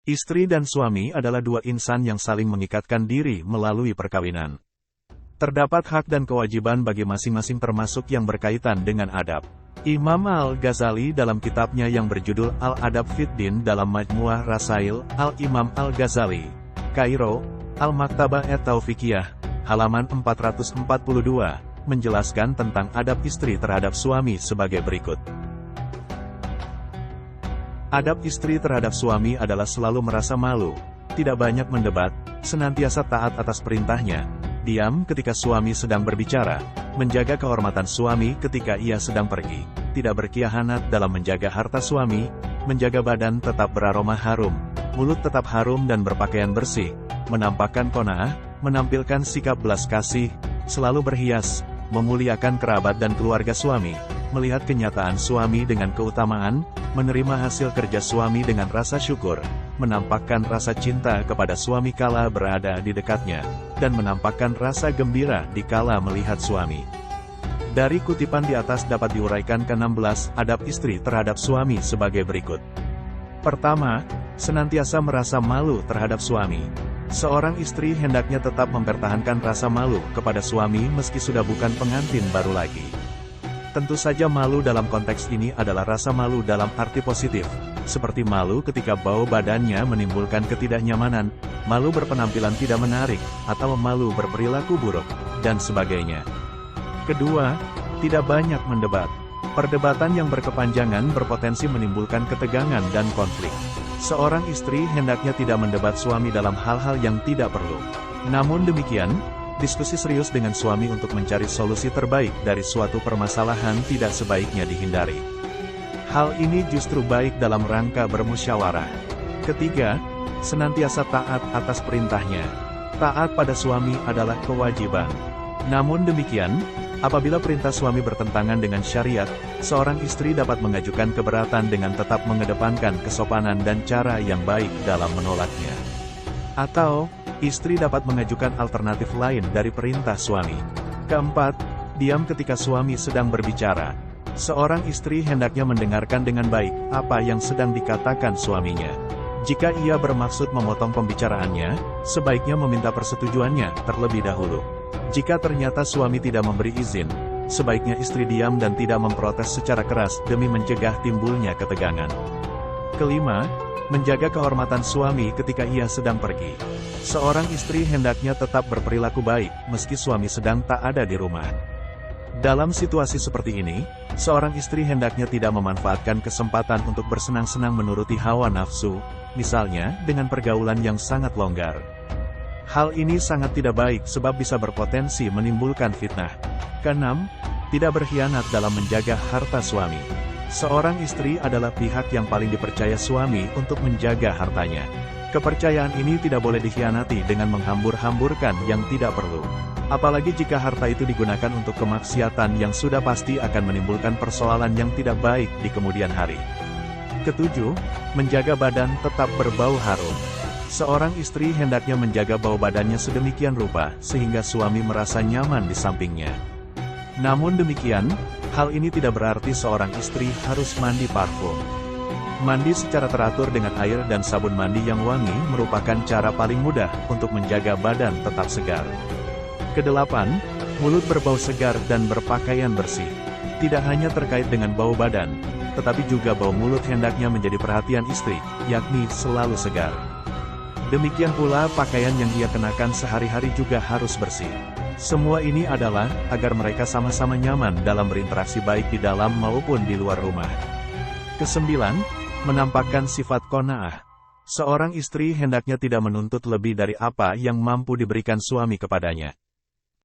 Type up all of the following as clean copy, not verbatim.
Istri dan suami adalah dua insan yang saling mengikatkan diri melalui perkawinan. Terdapat hak dan kewajiban bagi masing-masing termasuk yang berkaitan dengan adab. Imam Al-Ghazali dalam kitabnya yang berjudul Al-Adab Fid Din dalam Majmu'ah Rasail Al-Imam Al-Ghazali, Kairo, Al-Maktabah at-Taufiqiyah, halaman 442, menjelaskan tentang adab istri terhadap suami sebagai berikut. Adab istri terhadap suami adalah selalu merasa malu, tidak banyak mendebat, senantiasa taat atas perintahnya, diam ketika suami sedang berbicara, menjaga kehormatan suami ketika ia sedang pergi, tidak berkhianat dalam menjaga harta suami, menjaga badan tetap beraroma harum, mulut tetap harum dan berpakaian bersih, menampakkan qanaah, menampilkan sikap belas kasih, selalu berhias, memuliakan kerabat dan keluarga suami, melihat kenyataan suami dengan keutamaan, menerima hasil kerja suami dengan rasa syukur, menampakkan rasa cinta kepada suami kala berada di dekatnya, dan menampakkan rasa gembira dikala melihat suami. Dari kutipan di atas dapat diuraikan ke-16 adab istri terhadap suami sebagai berikut. Pertama, senantiasa merasa malu terhadap suami. Seorang istri hendaknya tetap mempertahankan rasa malu kepada suami meski sudah bukan pengantin baru lagi. Tentu saja malu dalam konteks ini adalah rasa malu dalam arti positif, seperti malu ketika bau badannya menimbulkan ketidaknyamanan, malu berpenampilan tidak menarik, atau malu berperilaku buruk, dan sebagainya. Kedua, tidak banyak mendebat. Perdebatan yang berkepanjangan berpotensi menimbulkan ketegangan dan konflik. Seorang istri hendaknya tidak mendebat suami dalam hal-hal yang tidak perlu. Namun demikian, diskusi serius dengan suami untuk mencari solusi terbaik dari suatu permasalahan tidak sebaiknya dihindari. Hal ini justru baik dalam rangka bermusyawarah. Ketiga, senantiasa taat atas perintahnya. Taat pada suami adalah kewajiban. Namun demikian, apabila perintah suami bertentangan dengan syariat, seorang istri dapat mengajukan keberatan dengan tetap mengedepankan kesopanan dan cara yang baik dalam menolaknya. Atau, istri dapat mengajukan alternatif lain dari perintah suami. Keempat, diam ketika suami sedang berbicara. Seorang istri hendaknya mendengarkan dengan baik apa yang sedang dikatakan suaminya. Jika ia bermaksud memotong pembicaraannya, sebaiknya meminta persetujuannya terlebih dahulu. Jika ternyata suami tidak memberi izin, sebaiknya istri diam dan tidak memprotes secara keras demi mencegah timbulnya ketegangan. Kelima, menjaga kehormatan suami ketika ia sedang pergi. Seorang istri hendaknya tetap berperilaku baik, meski suami sedang tak ada di rumah. Dalam situasi seperti ini, seorang istri hendaknya tidak memanfaatkan kesempatan untuk bersenang-senang menuruti hawa nafsu, misalnya dengan pergaulan yang sangat longgar. Hal ini sangat tidak baik sebab bisa berpotensi menimbulkan fitnah. Keenam, tidak berkhianat dalam menjaga harta suami. Seorang istri adalah pihak yang paling dipercaya suami untuk menjaga hartanya. Kepercayaan ini tidak boleh dikhianati dengan menghambur-hamburkan yang tidak perlu. Apalagi jika harta itu digunakan untuk kemaksiatan yang sudah pasti akan menimbulkan persoalan yang tidak baik di kemudian hari. Ketujuh, menjaga badan tetap berbau harum. Seorang istri hendaknya menjaga bau badannya sedemikian rupa sehingga suami merasa nyaman di sampingnya. Namun demikian, hal ini tidak berarti seorang istri harus mandi parfum. Mandi secara teratur dengan air dan sabun mandi yang wangi merupakan cara paling mudah untuk menjaga badan tetap segar. Kedelapan, mulut berbau segar dan berpakaian bersih. Tidak hanya terkait dengan bau badan, tetapi juga bau mulut hendaknya menjadi perhatian istri, yakni selalu segar. Demikian pula pakaian yang ia kenakan sehari-hari juga harus bersih. Semua ini adalah agar mereka sama-sama nyaman dalam berinteraksi baik di dalam maupun di luar rumah. Kesembilan, menampakkan sifat qanaah. Seorang istri hendaknya tidak menuntut lebih dari apa yang mampu diberikan suami kepadanya.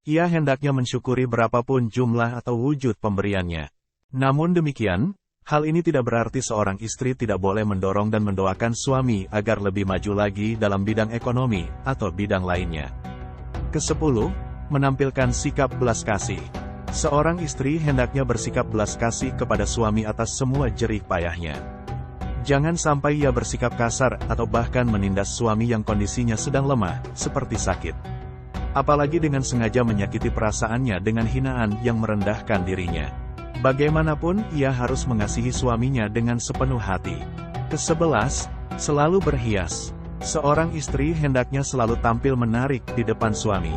Ia hendaknya mensyukuri berapapun jumlah atau wujud pemberiannya. Namun demikian, hal ini tidak berarti seorang istri tidak boleh mendorong dan mendoakan suami agar lebih maju lagi dalam bidang ekonomi atau bidang lainnya. Kesepuluh, menampilkan sikap belas kasih. Seorang istri hendaknya bersikap belas kasih kepada suami atas semua jerih payahnya. Jangan sampai ia bersikap kasar atau bahkan menindas suami yang kondisinya sedang lemah, seperti sakit. Apalagi dengan sengaja menyakiti perasaannya dengan hinaan yang merendahkan dirinya. Bagaimanapun, ia harus mengasihi suaminya dengan sepenuh hati. Kesebelas, Selalu berhias. Seorang istri hendaknya selalu tampil menarik di depan suami.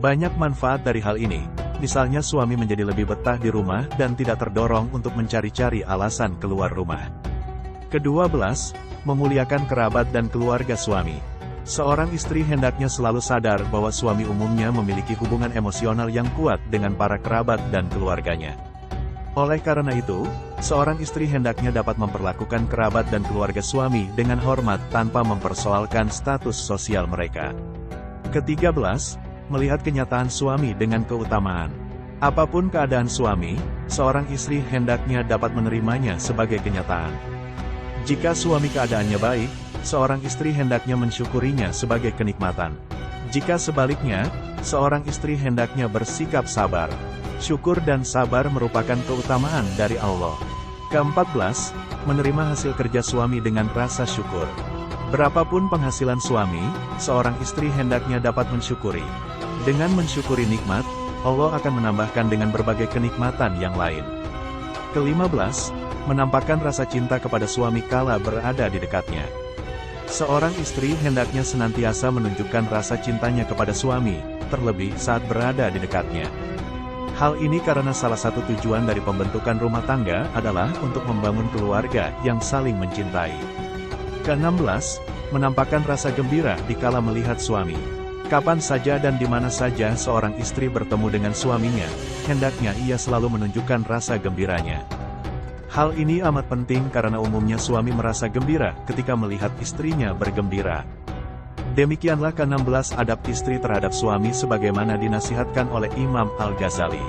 Banyak manfaat dari hal ini, misalnya suami menjadi lebih betah di rumah dan tidak terdorong untuk mencari-cari alasan keluar rumah. Ke-12, memuliakan kerabat dan keluarga suami. Seorang istri hendaknya selalu sadar bahwa suami umumnya memiliki hubungan emosional yang kuat dengan para kerabat dan keluarganya. Oleh karena itu, seorang istri hendaknya dapat memperlakukan kerabat dan keluarga suami dengan hormat tanpa mempersoalkan status sosial mereka. Ke-13, melihat kenyataan suami dengan keutamaan. Apapun keadaan suami, seorang istri hendaknya dapat menerimanya sebagai kenyataan. Jika suami keadaannya baik, seorang istri hendaknya mensyukurinya sebagai kenikmatan. Jika sebaliknya, seorang istri hendaknya bersikap sabar. Syukur dan sabar merupakan keutamaan dari Allah. Ke-14, menerima hasil kerja suami dengan rasa syukur. Berapapun penghasilan suami, seorang istri hendaknya dapat mensyukuri. Dengan mensyukuri nikmat, Allah akan menambahkan dengan berbagai kenikmatan yang lain. Ke-15, menampakkan rasa cinta kepada suami kala berada di dekatnya. Seorang istri hendaknya senantiasa menunjukkan rasa cintanya kepada suami, terlebih saat berada di dekatnya. Hal ini karena salah satu tujuan dari pembentukan rumah tangga adalah untuk membangun keluarga yang saling mencintai. Ke-16, menampakkan rasa gembira dikala melihat suami. Kapan saja dan di mana saja seorang istri bertemu dengan suaminya, hendaknya ia selalu menunjukkan rasa gembiranya. Hal ini amat penting karena umumnya suami merasa gembira ketika melihat istrinya bergembira. Demikianlah ke-16 adab istri terhadap suami sebagaimana dinasihatkan oleh Imam Al-Ghazali.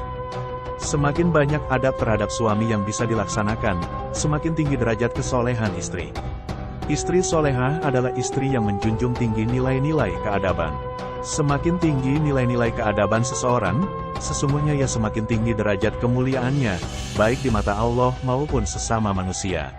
Semakin banyak adab terhadap suami yang bisa dilaksanakan, semakin tinggi derajat kesolehan istri. Istri solehah adalah istri yang menjunjung tinggi nilai-nilai keadaban. Semakin tinggi nilai-nilai keadaban seseorang, sesungguhnya ia semakin tinggi derajat kemuliaannya, baik di mata Allah maupun sesama manusia.